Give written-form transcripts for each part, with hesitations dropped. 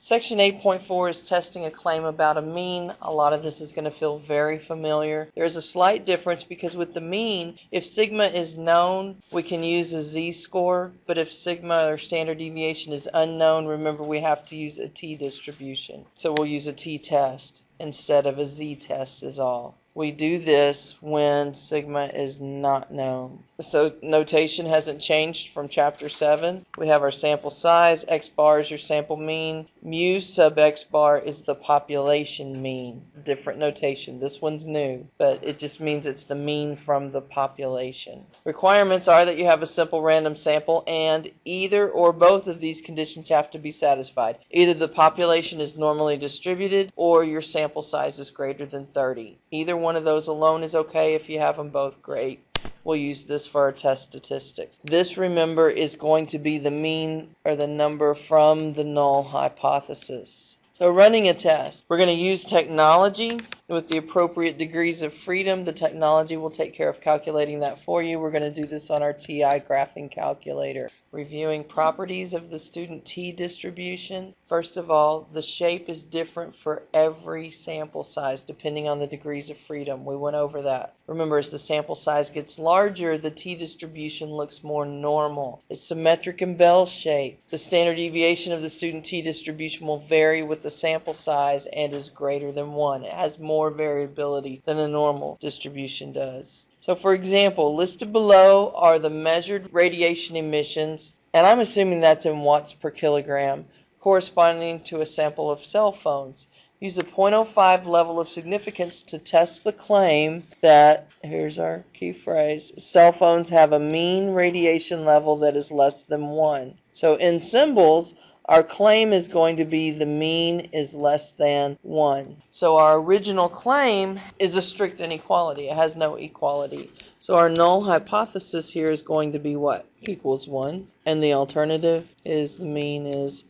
Section 8.4 is testing a claim about a mean. A lot of this is going to feel very familiar. There's a slight difference because with the mean, if sigma is known, we can use a z-score, but if sigma or standard deviation is unknown, remember we have to use a t-distribution. So we'll use a t-test instead of a z-test is all. We do this when sigma is not known. So notation hasn't changed from chapter 7. We have our sample size. X bar is your sample mean. Mu sub x bar is the population mean. Different notation. This one's new, but it just means it's the mean from the population. Requirements are that you have a simple random sample, and either or both of these conditions have to be satisfied. Either the population is normally distributed or your sample size is greater than 30. Either one of those alone is okay. If you have them both, great. We'll use this for our test statistics. This, remember, is going to be the mean or the number from the null hypothesis. So running a test, we're going to use technology with the appropriate degrees of freedom. The technology will take care of calculating that for you. We're going to do this on our TI graphing calculator. Reviewing properties of the student t distribution. First of all, the shape is different for every sample size depending on the degrees of freedom. We went over that. Remember, as the sample size gets larger, the t distribution looks more normal. It's symmetric and bell shaped. The standard deviation of the student t distribution will vary with the sample size and is greater than 1. It has more variability than a normal distribution does. So for example, listed below are the measured radiation emissions, and I'm assuming that's in watts per kilogram, corresponding to a sample of cell phones. Use a 0.05 level of significance to test the claim that, here's our key phrase, cell phones have a mean radiation level that is less than 1. So in symbols, our claim is going to be the mean is less than 1. So our original claim is a strict inequality. It has no equality. So our null hypothesis here is going to be what? Equals 1. And the alternative is the mean is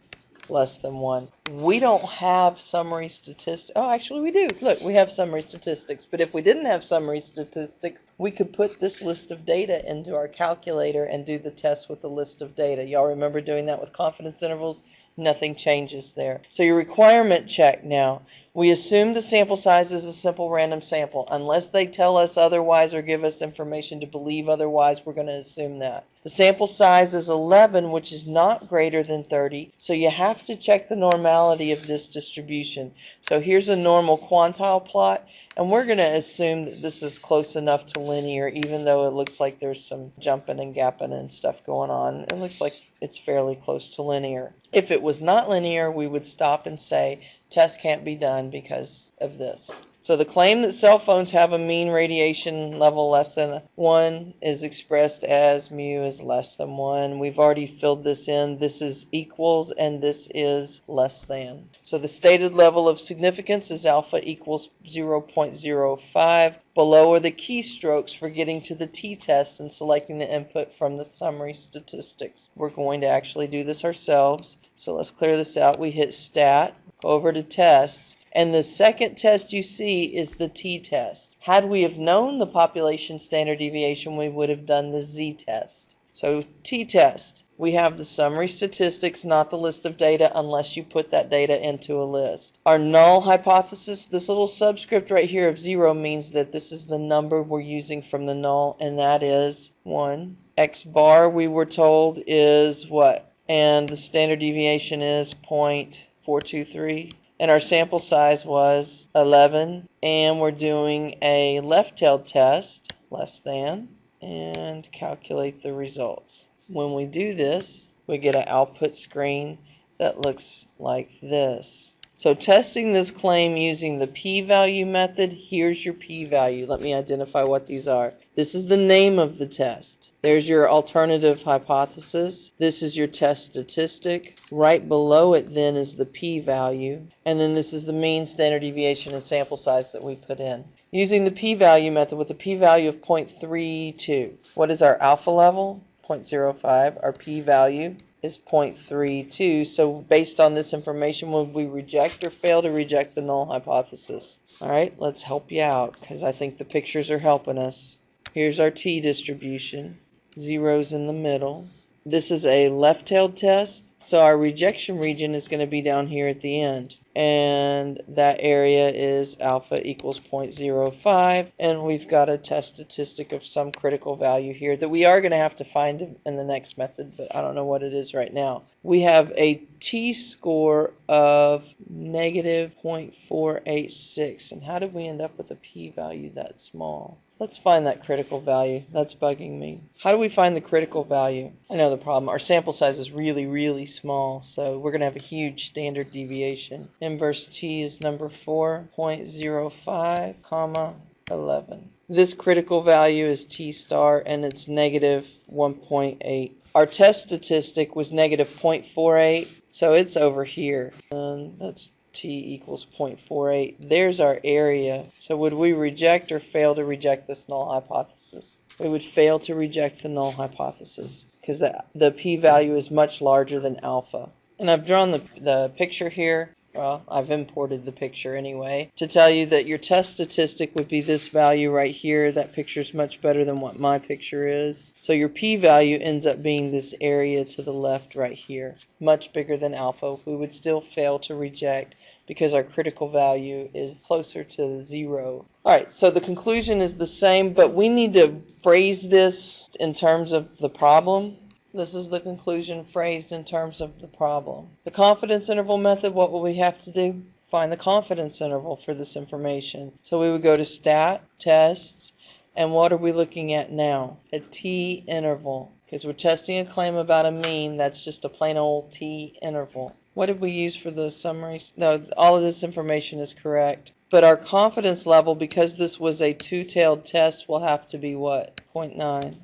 less than 1. We don't have summary statistics. Oh, actually we do. Look, we have summary statistics. But if we didn't have summary statistics, we could put this list of data into our calculator and do the test with the list of data. Y'all remember doing that with confidence intervals? Nothing changes there. So your requirement check now. We assume the sample size is a simple random sample. Unless they tell us otherwise or give us information to believe otherwise, we're going to assume that. The sample size is 11, which is not greater than 30, so you have to check the normality of this distribution. So here's a normal quantile plot, and we're going to assume that this is close enough to linear, even though it looks like there's some jumping and gapping and stuff going on. It looks like it's fairly close to linear. If it was not linear, we would stop and say, test can't be done because of this. So the claim that cell phones have a mean radiation level less than 1 is expressed as mu is less than 1. We've already filled this in. This is equals and this is less than. So the stated level of significance is alpha equals 0.05. Below are the keystrokes for getting to the t-test and selecting the input from the summary statistics. We're going to actually do this ourselves. So let's clear this out. We hit stat, go over to tests. And the second test you see is the t-test. Had we have known the population standard deviation, we would have done the z-test. So t-test, we have the summary statistics, not the list of data unless you put that data into a list. Our null hypothesis, this little subscript right here of 0 means that this is the number we're using from the null, and that is 1. X bar, we were told, is what? And the standard deviation is 0.423. And our sample size was 11, and we're doing a left-tailed test, less than, and calculate the results. When we do this, we get an output screen that looks like this. So testing this claim using the p-value method, here's your p-value. Let me identify what these are. This is the name of the test. There's your alternative hypothesis. This is your test statistic. Right below it then is the p-value. And then this is the mean, standard deviation, and sample size that we put in. Using the p-value method with a p-value of 0.32. What is our alpha level? 0.05. Our p-value is 0.32. So based on this information, would we reject or fail to reject the null hypothesis? All right, let's help you out because I think the pictures are helping us. Here's our t distribution. Zeros in the middle. This is a left-tailed test. So our rejection region is going to be down here at the end. And that area is alpha equals 0.05. And we've got a test statistic of some critical value here that we are going to have to find in the next method, but I don't know what it is right now. We have a t-score of negative 0.486. And how did we end up with a p-value that small? Let's find that critical value. That's bugging me. How do we find the critical value? I know the problem. Our sample size is really, really small, so we're going to have a huge standard deviation. Inverse t is number 4.05, comma 11. This critical value is t star, and it's negative 1.8. Our test statistic was negative 0.48, so it's over here. And that's t equals 0.48. There's our area. So would we reject or fail to reject this null hypothesis? We would fail to reject the null hypothesis because the p-value is much larger than alpha. And I've drawn the picture here. Well, I've imported the picture anyway to tell you that your test statistic would be this value right here. That picture is much better than what my picture is. So your p-value ends up being this area to the left right here, much bigger than alpha. We would still fail to reject because our critical value is closer to 0. All right, so the conclusion is the same, but we need to phrase this in terms of the problem. This is the conclusion phrased in terms of the problem. The confidence interval method, what will we have to do? Find the confidence interval for this information. So we would go to stat, tests, and what are we looking at now? A t interval. Because we're testing a claim about a mean, that's just a plain old t interval. What did we use for the summary? No, all of this information is correct. But our confidence level, because this was a two-tailed test, will have to be what? 0.9.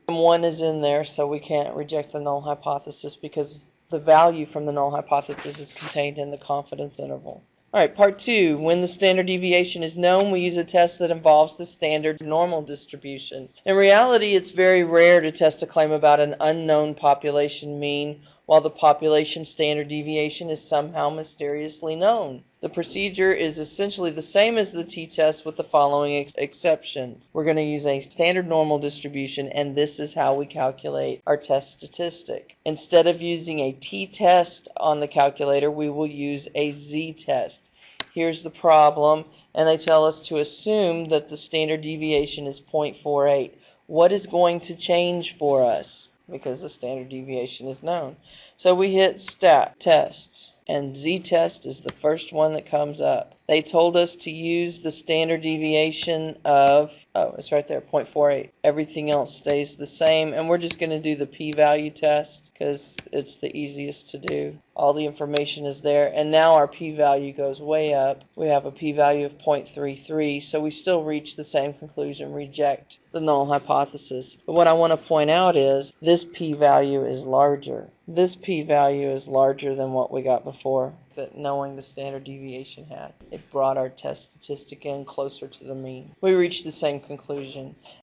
1 is in there, so we can't reject the null hypothesis because the value from the null hypothesis is contained in the confidence interval. All right, part 2. When the standard deviation is known, we use a test that involves the standard normal distribution. In reality, it's very rare to test a claim about an unknown population mean while the population standard deviation is somehow mysteriously known. The procedure is essentially the same as the t-test with the following exceptions. We're going to use a standard normal distribution, and this is how we calculate our test statistic. Instead of using a t-test on the calculator, we will use a z-test. Here's the problem, and they tell us to assume that the standard deviation is 0.48. What is going to change for us? Because the standard deviation is known. So we hit stat tests, and z-test is the first one that comes up. They told us to use the standard deviation of, oh, it's right there, 0.48. Everything else stays the same, and we're just going to do the p-value test because it's the easiest to do. All the information is there, and now our p-value goes way up. We have a p-value of 0.33, so we still reach the same conclusion, reject the null hypothesis. But what I want to point out is this p-value is larger. This p-value is larger than what we got before, that knowing the standard deviation had. It brought our test statistic in closer to the mean. We reached the same conclusion.